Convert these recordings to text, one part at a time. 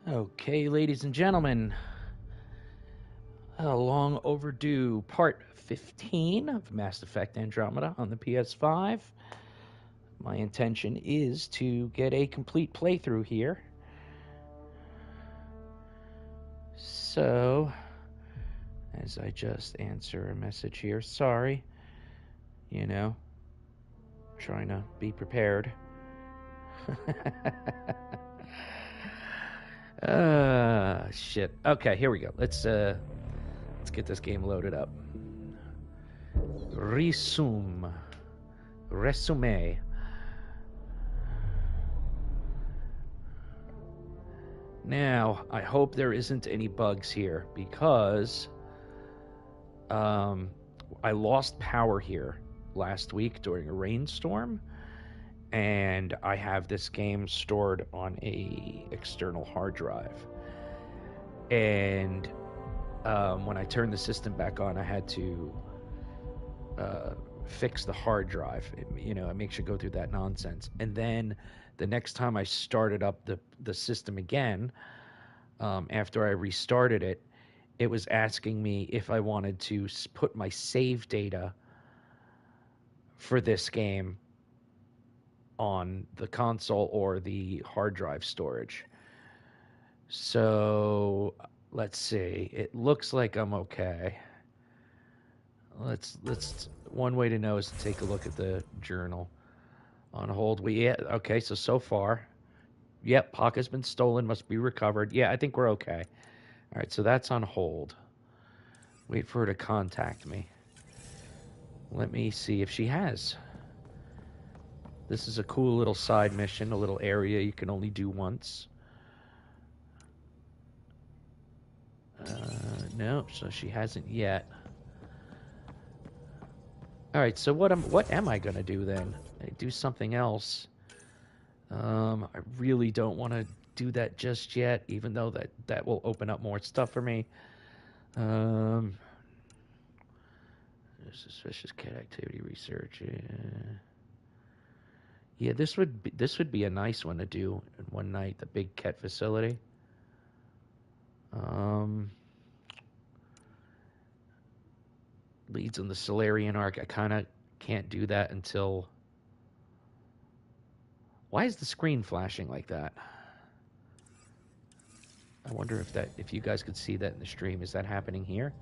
Okay, ladies and gentlemen, a long overdue part 15 of Mass Effect Andromeda on the PS5. My intention is to get a complete playthrough here. So, as I just answer a message here, sorry, trying to be prepared. Shit. Okay, here we go. Let's get this game loaded up. Resume. Now, I hope there isn't any bugs here because I lost power here last week during a rainstorm, and I have this game stored on a external hard drive. And when I turned the system back on, I had to fix the hard drive. It makes you go through that nonsense. And then the next time I started up the system again, after I restarted it, it was asking me if I wanted to put my save data for this game on the console or the hard drive storage. So let's see. It looks like I'm okay. Let's one way to know is to take a look at the journal. On hold. Okay, so far. Yep, Pocket's been stolen, must be recovered. Yeah, I think we're okay. All right, so that's on hold. Wait for her to contact me. Let me see if she has. This is a cool little side mission, a little area you can only do once. No, so she hasn't yet. All right, so what am I gonna do then? I do something else. I really don't want to do that just yet, even though that will open up more stuff for me. Suspicious cat activity research. Yeah, this would be a nice one to do in one night. The big cat facility. Leads on the Solarian arc. I kind of can't do that until. Why is the screen flashing like that? I wonder if you guys could see that in the stream. Is that happening here?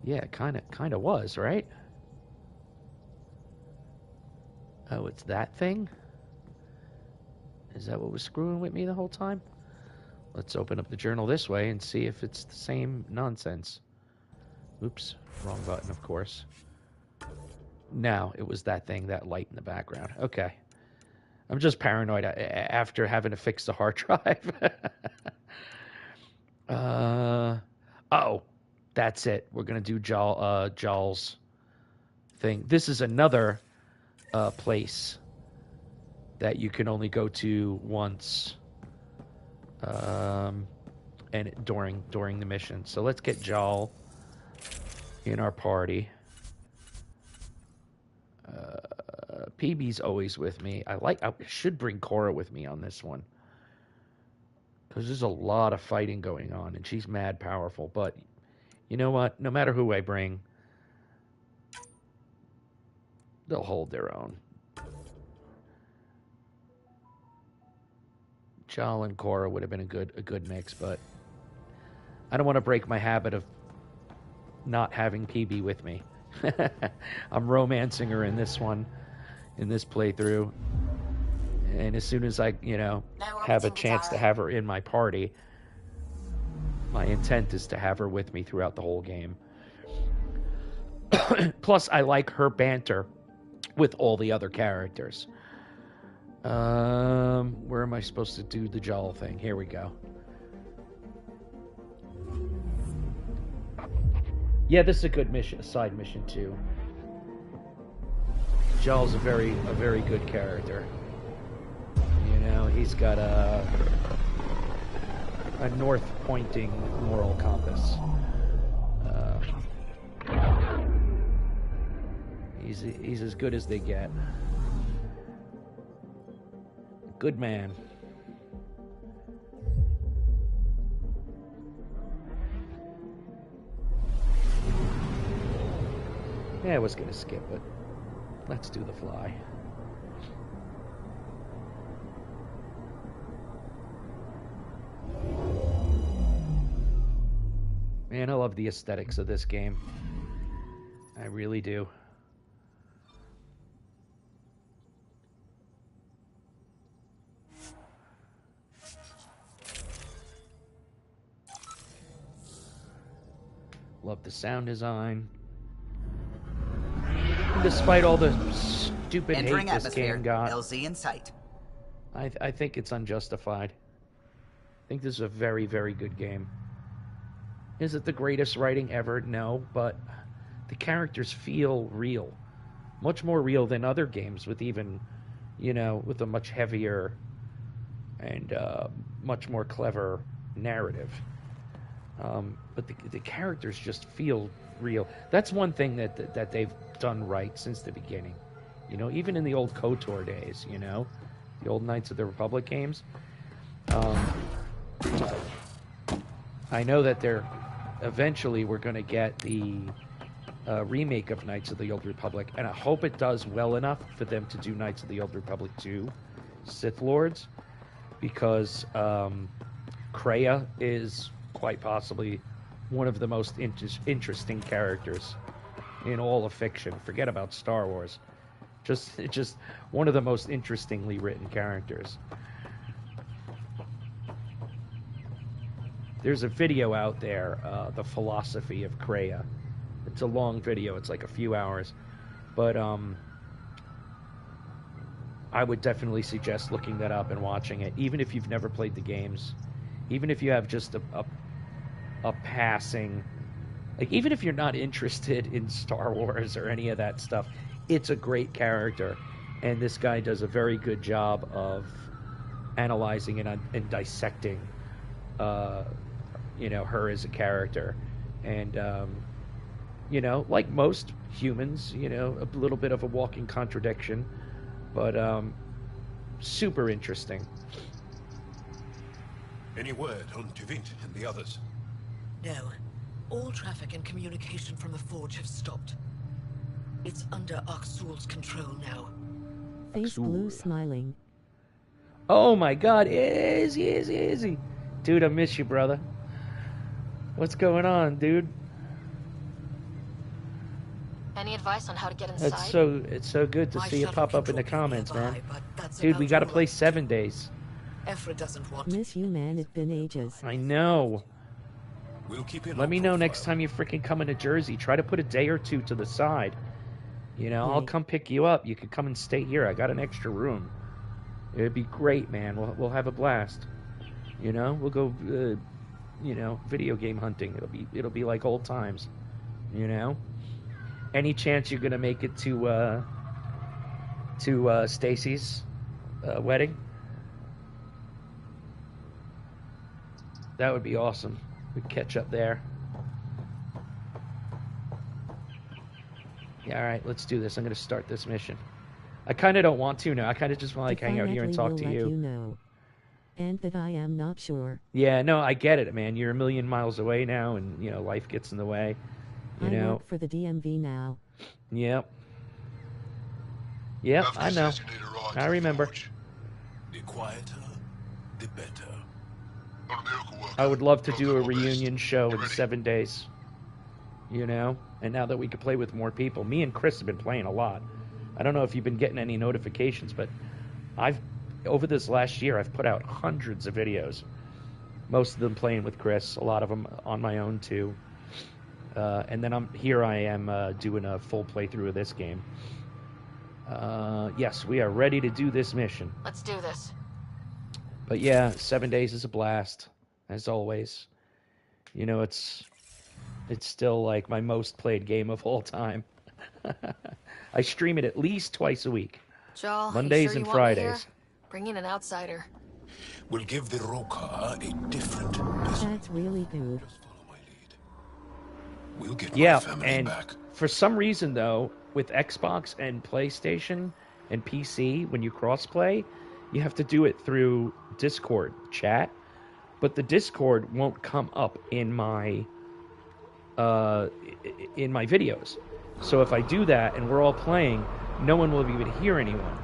Yeah, kind of was, right? Oh, it's that thing? Is that what was screwing with me the whole time? Let's open up the journal this way and see if it's the same nonsense. Oops, wrong button, of course. No, it was that thing, that light in the background. Okay. I'm just paranoid after having to fix the hard drive. Oh, that's it. We're going to do Jaal's thing. This is another place that you can only go to once and during the mission. So let's get Jaal in our party. PB's always with me. I should bring Cora with me on this one, because there's a lot of fighting going on, and she's mad powerful. But you know what? No matter who I bring, they'll hold their own. Jaal and Cora would have been a good mix, but I don't want to break my habit of not having PB with me. I'm romancing her in this one, in this playthrough. And as soon as I, have a chance to have her in my party, my intent is to have her with me throughout the whole game. Plus, I like her banter with all the other characters. Where am I supposed to do the Jaal thing? Here we go. Yeah, this is a good mission, a side mission too. Jaal's a very good character. He's got a north-pointing moral compass. He's as good as they get. Good man. Yeah, I was gonna skip it. Let's do the fly. Man, I love the aesthetics of this game. I really do. Love the sound design. Despite all the stupid hate this game got, LZ in sight. I think it's unjustified. I think this is a very, very good game. Is it the greatest writing ever? No, but the characters feel real. Much more real than other games with even, you know, with a much heavier and much more clever narrative. But the characters just feel real. That's one thing that they've done right since the beginning. You know, even in the old KOTOR days, you know, the old Knights of the Republic games. I know that they're eventually we're going to get the remake of Knights of the Old Republic, and I hope it does well enough for them to do Knights of the Old Republic 2 Sith Lords, because Kreia is quite possibly one of the most interesting characters in all of fiction. Forget about Star Wars. Just one of the most interestingly written characters. There's a video out there, The Philosophy of Kreia. It's a long video. It's like a few hours. But I would definitely suggest looking that up and watching it, even if you've never played the games. Even if you have just a passing... Like, even if you're not interested in Star Wars or any of that stuff, it's a great character. And this guy does a very good job of analyzing and dissecting you know, her as a character. And, you know, like most humans, you know, a little bit of a walking contradiction, but super interesting. Any word on Tuvint and the others? No. All traffic and communication from the forge have stopped. It's under Aksul's control now. Face blue smiling. Oh my god, easy. Dude, I miss you, brother. What's going on, dude? Any advice on how to get inside? It's so good to see you pop up in the comments, man. Dude, we gotta play 7 days. Efra doesn't want. Miss you, man. It's been ages. I know. We'll keep it. Let me know next time you freaking come into Jersey. Try to put a day or two to the side. You know, I'll come pick you up. You could come and stay here. I got an extra room. It'd be great, man. We'll have a blast. You know, we'll go, you know, video game hunting. It'll be like old times. You know. Any chance you're gonna make it to Stacy's wedding? That would be awesome. We'd catch up there. Yeah, all right, let's do this. I'm gonna start this mission. I kind of don't want to now. I kind of just want to like hang out here and talk to you. Know. And that I am not sure. Yeah, no, I get it, man. You're a million miles away now, and you know life gets in the way. You know. I work for the DMV now. Yep. Yep, I know. I remember. The quieter, the better. I would love to do a reunion show in 7 days. You know? And now that we can play with more people. Me and Chris have been playing a lot. I don't know if you've been getting any notifications, but over this last year, I've put out hundreds of videos. Most of them playing with Chris, a lot of them on my own too. And then I am doing a full playthrough of this game. Yes, we are ready to do this mission. Let's do this. But yeah, 7 days is a blast, as always. You know, it's still like my most played game of all time. I stream it at least twice a week. Joel, Mondays and Fridays. Bring in an outsider. We'll give the Roka a different That's really good. Just follow my lead. We'll get my family back. For some reason though, with Xbox and PlayStation and PC, when you crossplay, you have to do it through Discord chat, but the Discord won't come up in my videos. So if I do that and we're all playing, no one will be able to hear anyone.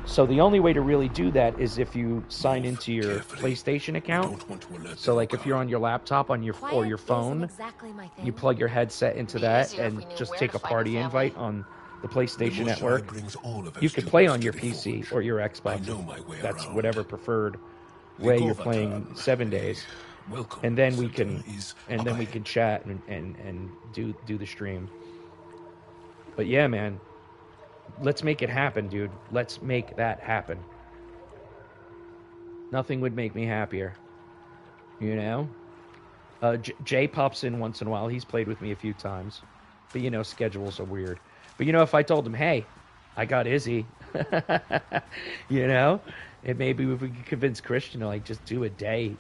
So the only way to really do that is if you sign into your PlayStation account. So like if you're on your laptop on your or your phone, you plug your headset into that and just take a party invite on the PlayStation Network. You could play on your PC or your Xbox. That's whatever preferred way you're playing 7 days. And then we can chat and do the stream. But yeah, man, let's make it happen, dude. Let's make that happen. Nothing would make me happier. You know? Jay pops in once in a while. He's played with me a few times. But, you know, schedules are weird. But, you know, if I told him, hey, I got Izzy, you know? And maybe if we could convince Christian to, like, just do a day,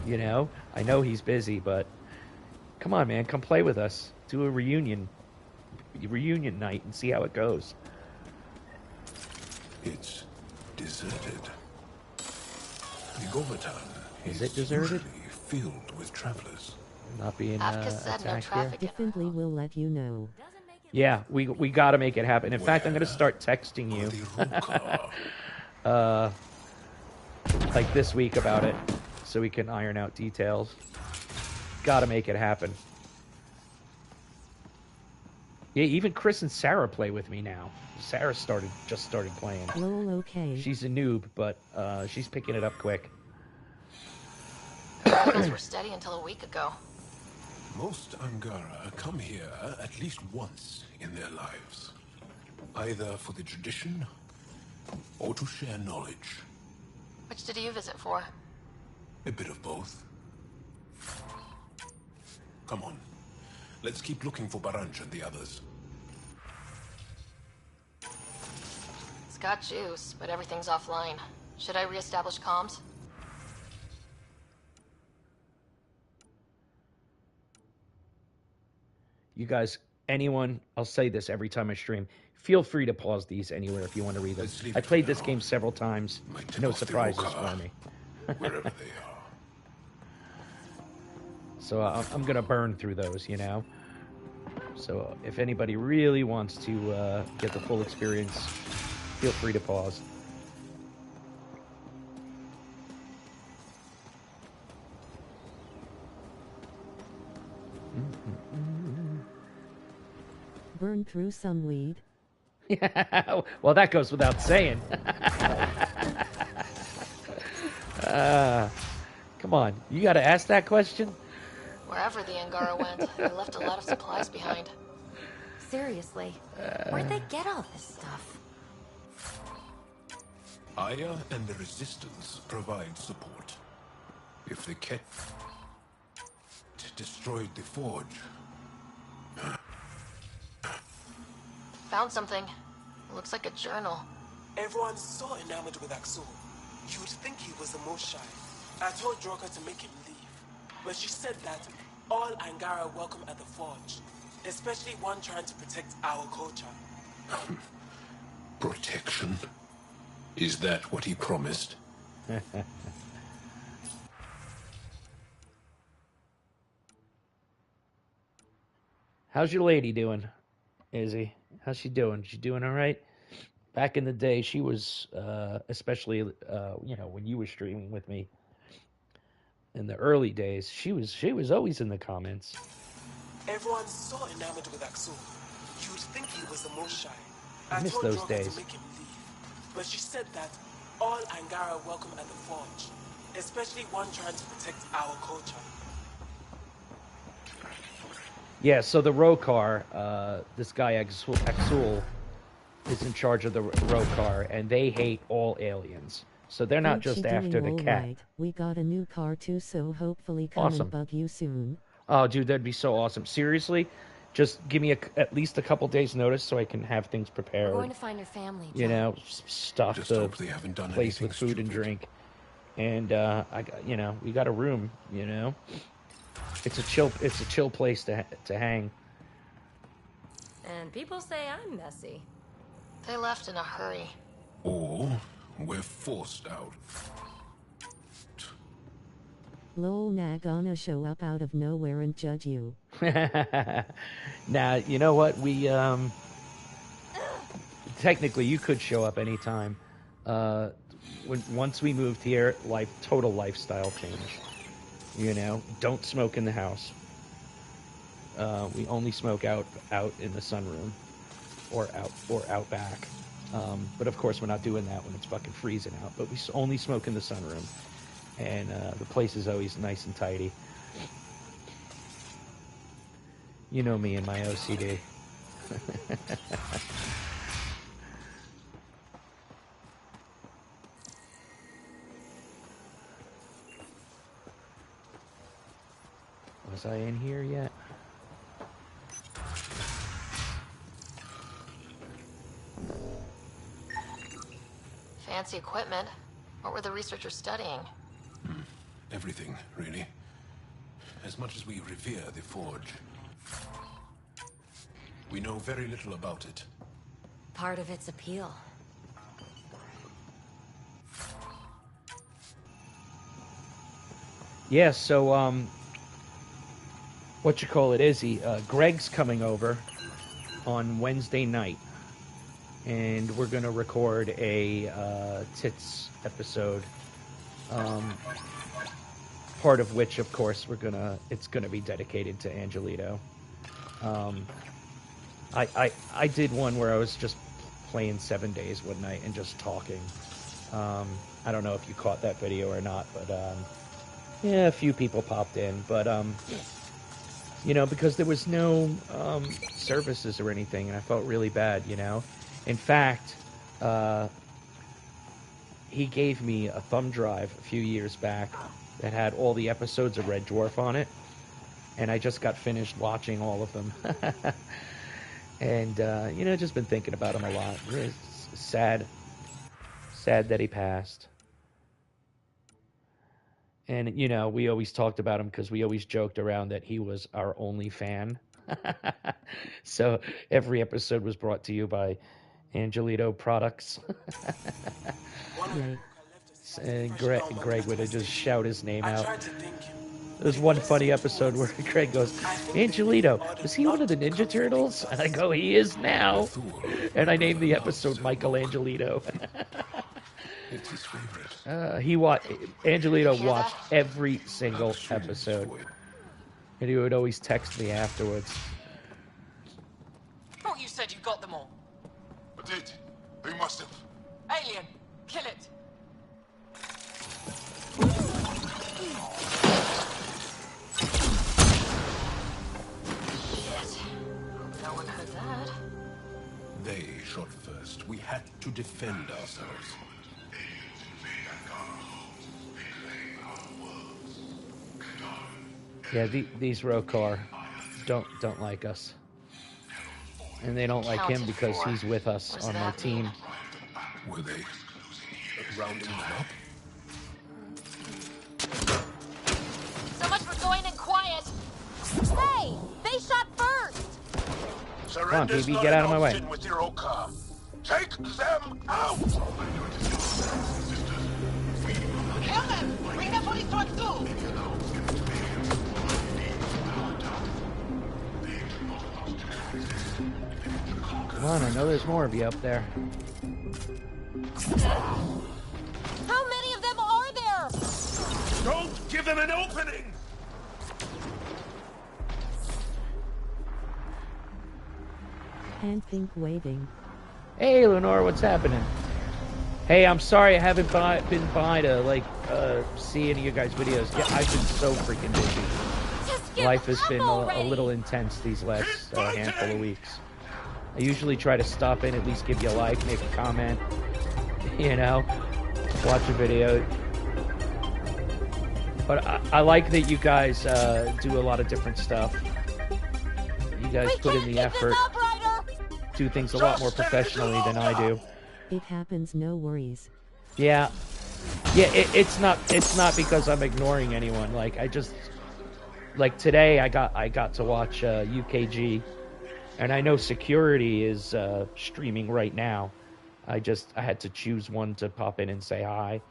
you know? I know he's busy, but come on, man. Come play with us. Do a reunion night and see how it goes. It's deserted. The Govatan is it deserted? Filled with travelers. Not being attacked here. Definitely will let you know. Yeah, we got to make it happen. In fact, I'm going to start texting you like this week about it so we can iron out details. Got to make it happen. Yeah, even Chris and Sarah play with me now. Sarah just started playing. Lol, okay. She's a noob, but she's picking it up quick. Levels were steady until a week ago. Most Angara come here at least once in their lives. Either for the tradition, or to share knowledge. Which did you visit for? A bit of both. Come on. Let's keep looking for Baranch and the others. It's got juice, but everything's offline. Should I reestablish comms? You guys, anyone, I'll say this every time I stream, feel free to pause these anywhere if you want to read them. I played this game several times. No surprises for me. Wherever they are. So I'm going to burn through those, you know? So if anybody really wants to get the full experience, feel free to pause. Burn through some weed. Yeah, well, that goes without saying. Come on, you got to ask that question? Wherever the Angara went, they left a lot of supplies behind. Seriously, where'd they get all this stuff? Aya and the Resistance provide support. If the Ket destroyed the forge... Found something. Looks like a journal. Everyone's so enamored with Axel. You would think he was the most shy. I told Droka to make him leave, but she said that all Angara are welcome at the forge, especially one trying to protect our culture. Protection? Is that what he promised? How's your lady doing, Izzy? How's she doing? She doing all right? Back in the day, she was, especially, you know, when you were streaming with me in the early days, she was always in the comments. Everyone's so enamored with Axel. You would think he was the most shy. I miss told those Droka days. to make him leave, but she said that all Angara are welcome at the forge, especially one trying to protect our culture. Yeah, so the Rokar, this guy Axul is in charge of the Rokar, and they hate all aliens. So they're not Ain't just she after doing the all cat. right? We got a new car too, so hopefully come Awesome. and bug you soon. Oh, dude, that'd be so awesome. Seriously, just give me at least a couple days' notice so I can have things prepared. We're going to find your family, You John. know, stuff Just the hope they haven't done place anything with food and stupid. drink. And I got, you know, we got a room. You know, it's a chill place to hang. And people say I'm messy. They left in a hurry. Or we're forced out. Lol, nah, gonna show up out of nowhere and judge you. Now, you know what? We technically you could show up anytime. Once we moved here, total lifestyle change. You know, don't smoke in the house. We only smoke out in the sunroom or out back. But of course, we're not doing that when it's fucking freezing out. But we only smoke in the sunroom, and the place is always nice and tidy. You know me and my OCD. Was I in here yet? Fancy equipment. What were the researchers studying? Everything, really. As much as we revere the Forge, we know very little about it. Part of its appeal. Yeah, so, what you call it, Izzy? Greg's coming over on Wednesday night, and we're going to record a Tits episode. Part of which, of course, it's gonna be dedicated to Angelito. I did one where I was just playing 7 days one night and just talking. I don't know if you caught that video or not, but yeah, a few people popped in, but you know, because there was no services or anything, and I felt really bad, you know. In fact, he gave me a thumb drive a few years back that had all the episodes of Red Dwarf on it, and I just got finished watching all of them. And, you know, just been thinking about him a lot. It's sad that he passed. And, you know, we always talked about him because we always joked around that he was our only fan. So every episode was brought to you by Angelito Products. Right. And Greg would just shout his name I out. tried to think him. There's one funny episode where Greg goes, Angelito, was he one of the Ninja Turtles? And I go, he is now. And I named the episode Michael Angelito. It's his favorite. Angelito watched every single episode. And he would always text me afterwards. Thought you said you got them all. I did. They must have. Alien, kill it. Shit. Hope no one heard that. They shot first. We had to defend ourselves. Yeah, these Rokar don't like us. And they don't like him because he's with us on my team. Were they rounding them up? So much for going in quiet. Hey, they shot first. Come on, BB, get out of my way. With your Oka. Take them out! Kill them! Bring the police to Aksu! Come on, I know there's more of you up there. How many of them are there? Don't give them an opening! And pink waving. Hey, Lenore, what's happening? Hey, I'm sorry I haven't been by to, see any of your guys' videos. Yeah, I've been so freaking busy. Just give Life has up been a already. little intense these last handful of weeks. I usually try to stop in, at least give you a like, make a comment, you know, watch a video. But I like that you guys do a lot of different stuff. You guys We put in can't the keep effort, this up, Ryder. do things a lot more professionally than I do. It happens, no worries. Yeah, it's not because I'm ignoring anyone. Like I just today I got to watch UKG, and I know Security is streaming right now. I had to choose one to pop in and say hi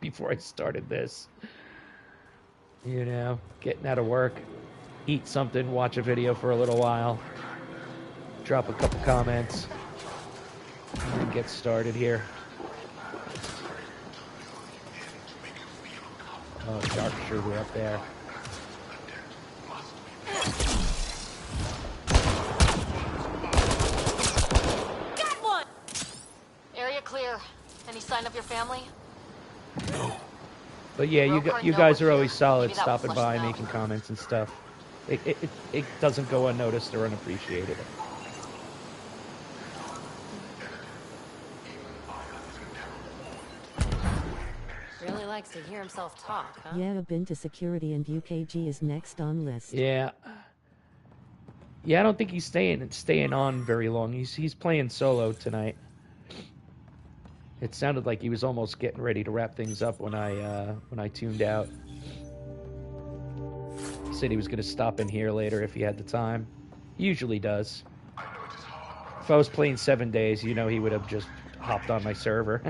before I started this. You know, getting out of work. eat something, watch a video for a little while, drop a couple comments, and then get started here. Oh, sharpshooter up there. Got one! Area clear. Any sign of your family? No. But yeah, you guys are always solid, stopping by, out. making comments and stuff. It doesn't go unnoticed or unappreciated. Really likes to hear himself talk, huh? Yeah, been to security and UKG is next on list. Yeah. Yeah, I don't think he's staying on very long. He's playing solo tonight. It sounded like he was almost getting ready to wrap things up when I tuned out. He said he was going to stop in here later if he had the time. He usually does. If I was playing 7 days, you know he would have just hopped on my server.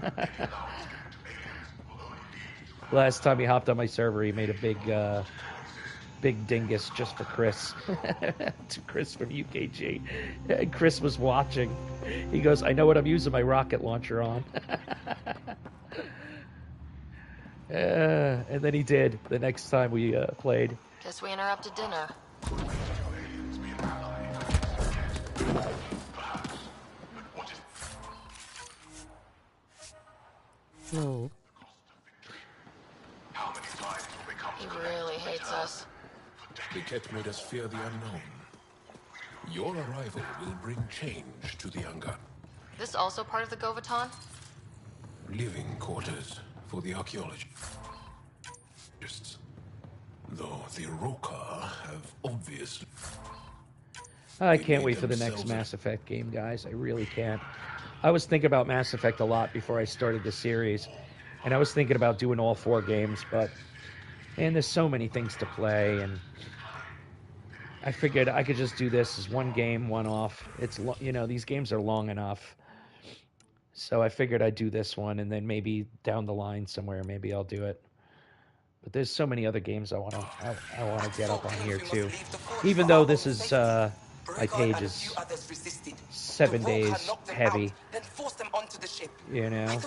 Last time he hopped on my server, he made a big dingus just for Chris. To Chris from UKG. And Chris was watching. He goes, I know what I'm using my rocket launcher on. And then he did the next time we played. Guess we interrupted dinner. Lol. He really hates us. The Ket made us fear the unknown. Your arrival will bring change to the Angar. This also part of the Govaton? Living quarters for the archaeologists. Though the Roka have obviously... I can't wait for the next Mass Effect game, guys. I really can't. I was thinking about Mass Effect a lot before I started the series. And I was thinking about doing all 4 games, but... Man, there's so many things to play, and... I figured I could just do this as one game, one off. It's, you know, these games are long enough. So I figured I'd do this one, and then maybe down the line somewhere, maybe I'll do it. But there's so many other games I want to get up on here too. Even though this is my page is 7 days heavy, you know.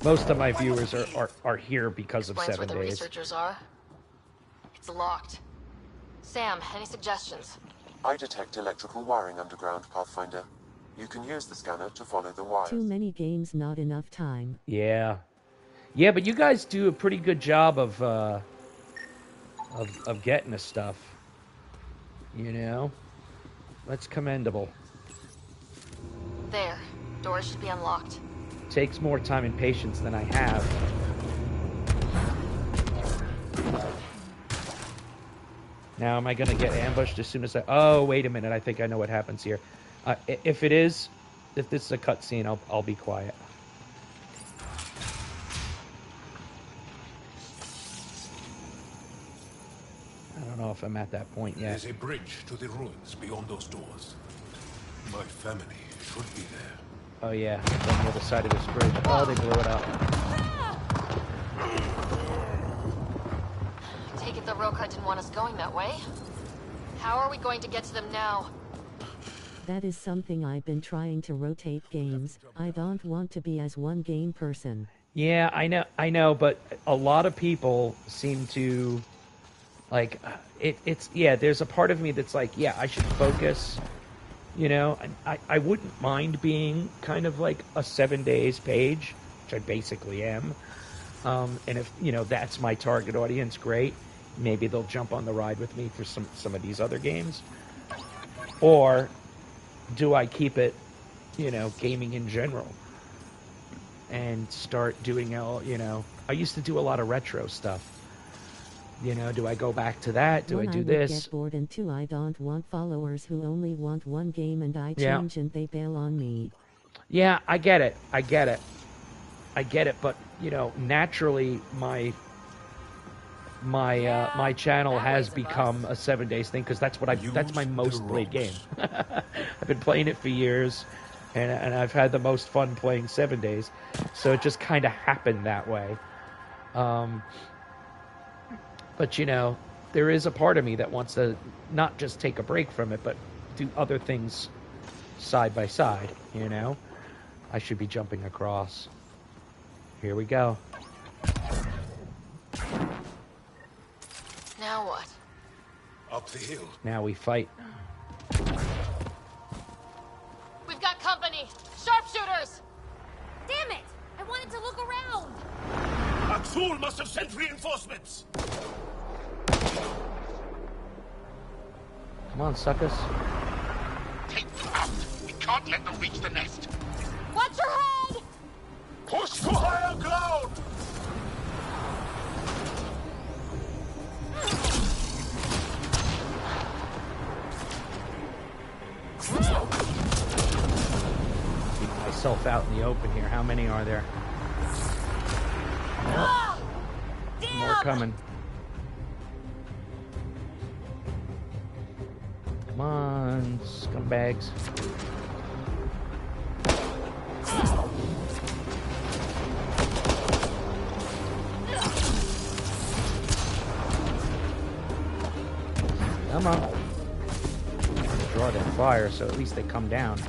Most of my viewers are here because of Explains 7 where the days. researchers are. It's locked. Sam, any suggestions? I detect electrical wiring underground, Pathfinder. You can use the scanner to follow the wires. Too many games, not enough time. Yeah. Yeah, but you guys do a pretty good job of getting us stuff. You know? That's commendable. There. Doors should be unlocked. Takes more time and patience than I have. Now, am I going to get ambushed as soon as I... Oh, wait a minute. I think I know what happens here. If this is a cutscene, I'll be quiet. I don't know if I'm at that point yet. There's a bridge to the ruins beyond those doors. My family should be there. Oh, yeah. It's on the other side of this bridge. Oh, they blew it up. Take it the Roka didn't want us going that way. How are we going to get to them now? That is something I've been trying to rotate games. I don't want to be as one game person. Yeah, I know, but a lot of people seem to, like, it's yeah, there's a part of me that's like, yeah, I should focus, you know, I wouldn't mind being kind of like a 7 days page, which I basically am, and if, you know, that's my target audience, great, maybe they'll jump on the ride with me for some of these other games, or do I keep it, you know, gaming in general? And start doing, you know, I used to do a lot of retro stuff. You know, do I go back to that? Do I do this? I would get bored, and 2, I don't want followers who only want one game and I change and they bail on me. Yeah, I get it. But, you know, naturally my channel has become a 7 days thing because that's my most played game. I've been playing it for years. And I've had the most fun playing 7 days. So it just kind of happened that way. But, you know, there is a part of me that wants to not just take a break from it, but do other things side by side, you know? I should be jumping across. Here we go. Now what? Up the hill. Now we fight. We've got company! Sharpshooters! Damn it! I wanted to look around! Axul must have sent reinforcements. Come on, suckers. Take them out. We can't let them reach the nest. Watch your head! Push to higher ground. Keep myself out in the open here. How many are there? More coming. Come on, scumbags. Come on. Draw that fire so at least they come down.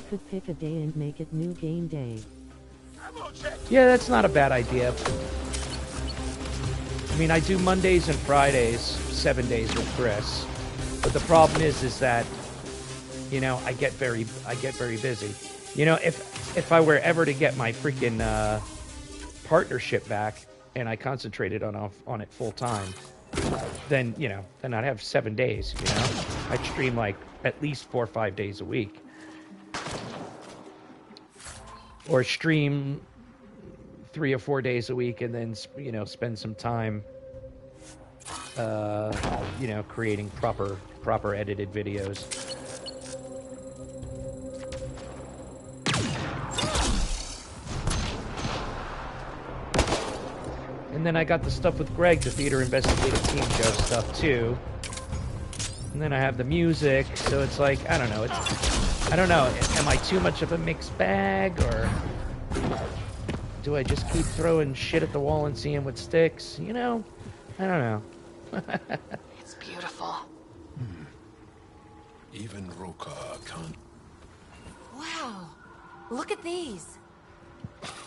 Could pick a day and make it new game day. Yeah, that's not a bad idea. I mean, I do Mondays and Fridays, 7 days with Chris. But the problem is that, you know, I get very busy. You know, if I were ever to get my freaking partnership back and I concentrated on it full time, then, you know, then I'd have 7 days, you know? I'd stream like at least 4 or 5 days a week. Or stream 3 or 4 days a week and then, you know, spend some time, you know, creating proper edited videos. And then I got the stuff with Greg, the Theater Investigative Team Show stuff too. And then I have the music, so it's like, I don't know, I don't know, am I too much of a mixed bag, or do I just keep throwing shit at the wall and seeing what sticks? You know, I don't know. It's beautiful. Even Roka can't. Wow. Look at these.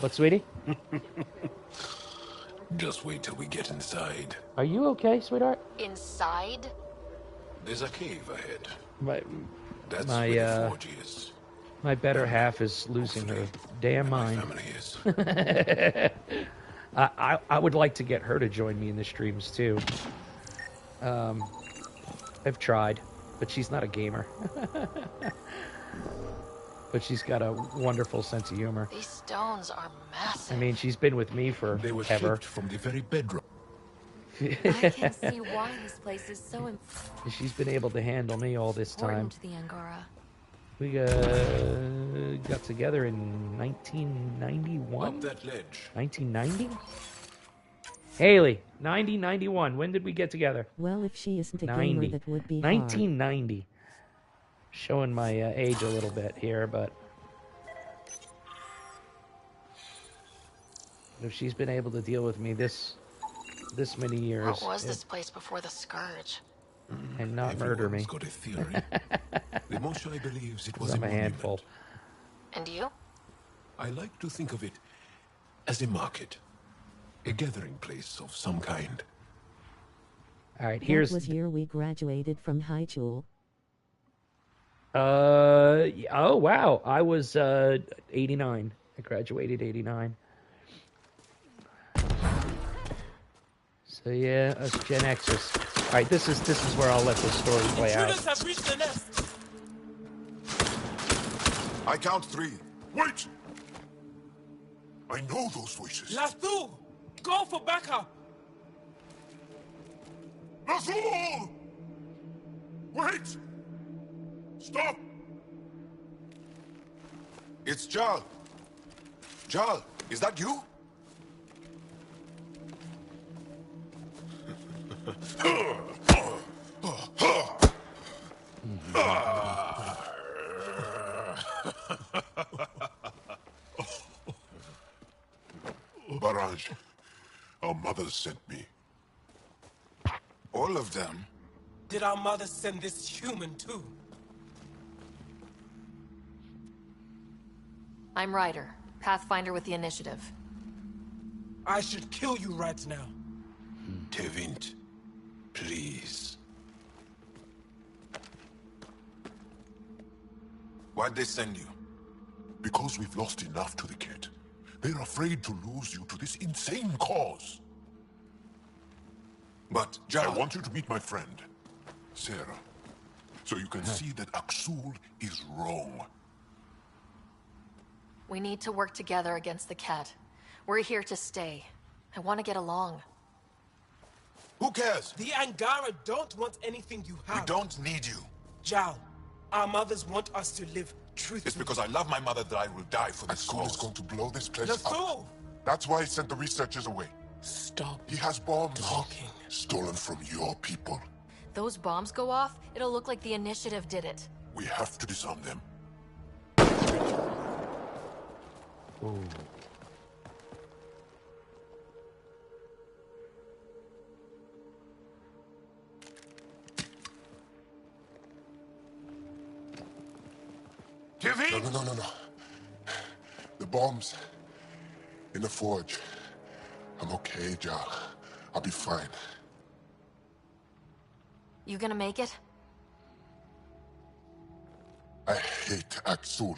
What, sweetie? Just wait till we get inside. Are you okay, sweetheart? Inside? There's a cave ahead. That's My where the forge is. my better half is losing her damn My mind. family is. I would like to get her to join me in the streams too. I've tried, but she's not a gamer. But she's got a wonderful sense of humor. These stones are massive. I mean, she's been with me for They were ever. shaped from the very bedrock. I can see why this place is so She's been able to handle me all this time. important to the Angara. We got together in 1991? Up that ledge. 1990? Haley, 91. When did we get together? Well, if she isn't a 90. gamer, that would be hard. 1990. Showing my age a little bit here, but if she's been able to deal with me this many years What was this place before the Scourge? and not murder me, Everyone's got a theory. The Moshai believes it was I'm a a handful. monument. And you? I like to think of it as a market. A gathering place of some kind. All right, That here's was year we graduated from high school. oh wow, I was 89. I graduated 89. So yeah, us Gen X's. All right, this is where I'll let the story play out. Intruders have reached the nest. I count 3. Wait! I know those voices. Lastu, go for backup. Nazul! Wait! Stop! It's Jal. Jal, is that you? Forge. Our mothers sent me. All of them? Did our mother send this human too? I'm Ryder, Pathfinder with the Initiative. I should kill you right now. Tevint, please. Why'd they send you? Because we've lost enough to the kid. They're afraid to lose you to this insane cause. But, I Jal... want you to meet my friend, Sarah, so you can see that Aksul is wrong. We need to work together against the cat. We're here to stay. I want to get along. Who cares? The Angara don't want anything you have. We don't need you. Jal, our mothers want us to live truthfully. It's because I love my mother that I will die for this Aksul is cause. going to blow this place The up. fool! That's why he sent the researchers away. Stop He has bombs. talking. Stolen from your people. Those bombs go off, it'll look like the Initiative did it. We have to disarm them. Ooh. No. The bombs in the forge. I'm okay, Jal. I'll be fine. You gonna make it? I hate Aksul.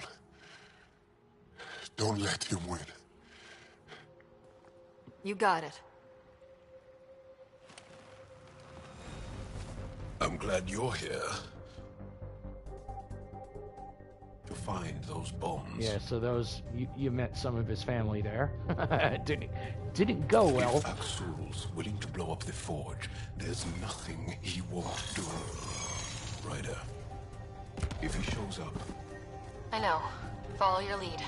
Don't let him win. You got it. I'm glad you're here. To find those bombs. Yeah, so those you met some of his family there. didn't go well. If Aksul's willing to blow up the forge, there's nothing he won't do. Ryder, if he shows up, I know. Follow your lead.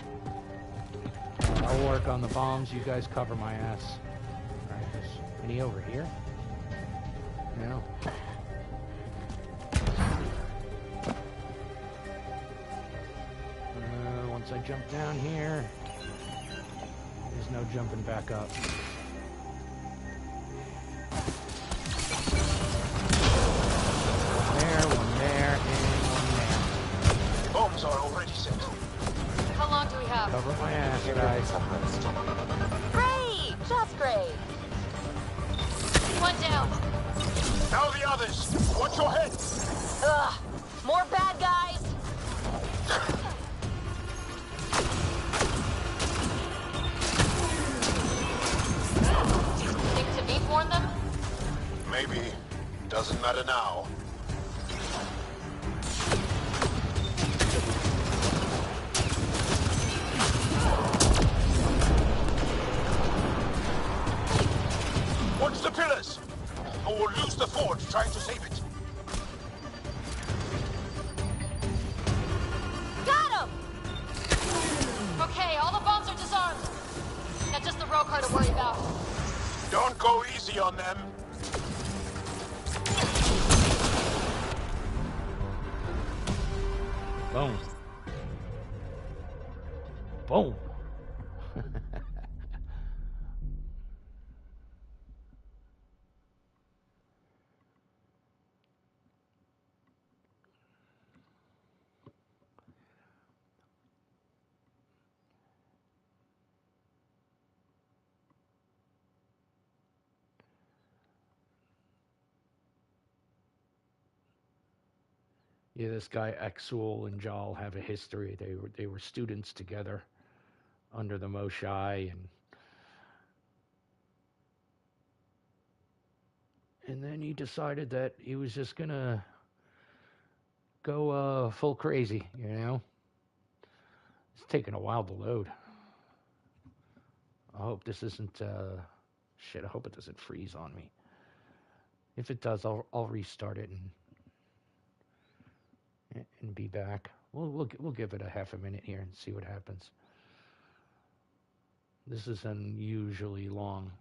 I'll work on the bombs. You guys cover my ass. All right, is any over here? No. Once I jump down here, there's no jumping back up. One there, and one there. Bombs are already set. How long do we have? Cover my ass, guys. Great! Just great. One down. Now the others. Watch your head. Ugh! More bad guys! Think Tavit warned them? Maybe. Doesn't matter now. Watch the pillars! Or we'll lose the forge trying to save it. Got him! Okay, all the bombs are disarmed. Not just the row car to worry about. Don't go easy on them. Boom. Boom. Yeah, this guy Axul and Jal have a history. They were students together under the Moshai, and then he decided that he was just gonna go full crazy. You know, it's taking a while to load. I hope this isn't shit. I hope it doesn't freeze on me. If it does, I'll restart it and be back. We'll give it a half a minute here and see what happens. This is unusually long.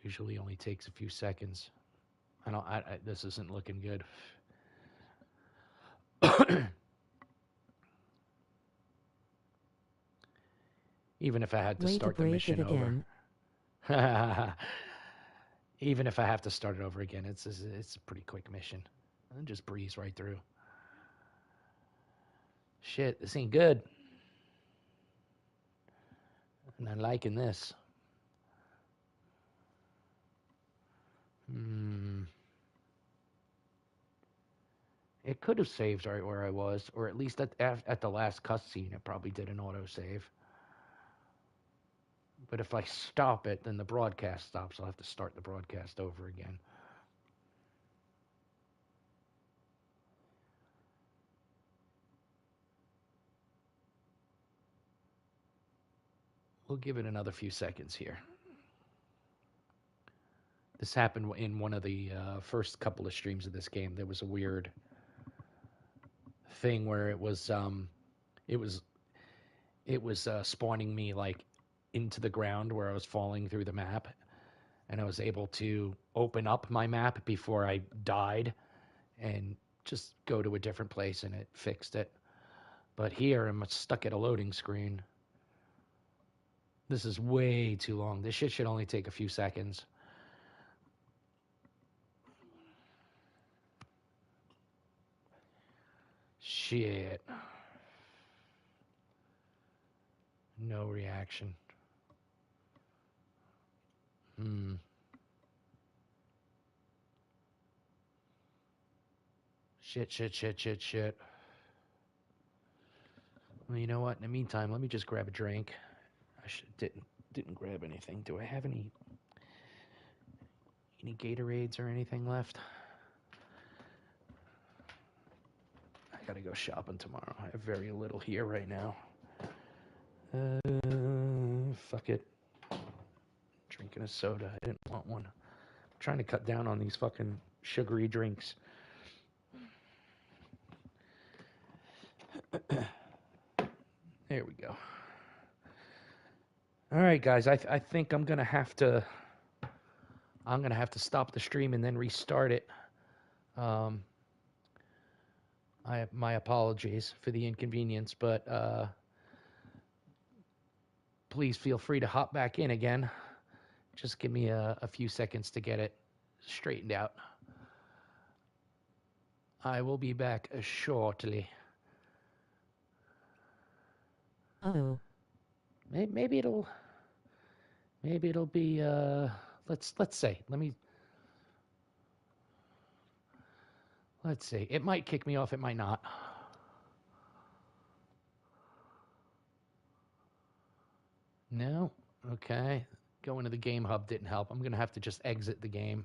Usually only takes a few seconds. This isn't looking good. Even if I had to Way to start the break it mission over. again. Even if I have to start it over again, it's a pretty quick mission. And just breeze right through. Shit, this ain't good. I'm not liking this. It could have saved right where I was, or at least at the last cutscene, it probably did an autosave. But if I stop it, then the broadcast stops. I'll have to start the broadcast over again. We'll give it another few seconds here. This happened in one of the first couple of streams of this game. There was a weird thing where it was spawning me like into the ground where I was falling through the map, and I was able to open up my map before I died and just go to a different place, and it fixed it. But here I'm stuck at a loading screen. This is way too long. This shit should only take a few seconds. Shit. No reaction. Shit. Well, you know what? In the meantime, let me just grab a drink. I didn't grab anything. Do I have any Gatorades or anything left? I gotta go shopping tomorrow. I have very little here right now. Fuck it. Drinking a soda. I didn't want one. I'm trying to cut down on these fucking sugary drinks. There we go. All right, guys. I think I'm gonna have to stop the stream and then restart it. My apologies for the inconvenience, but please feel free to hop back in again. Just give me a few seconds to get it straightened out. I will be back shortly. Oh. Maybe it'll be let's see. Let's see. It might kick me off, it might not. No? Okay. Going to the game hub didn't help. I'm going to have to just exit the game.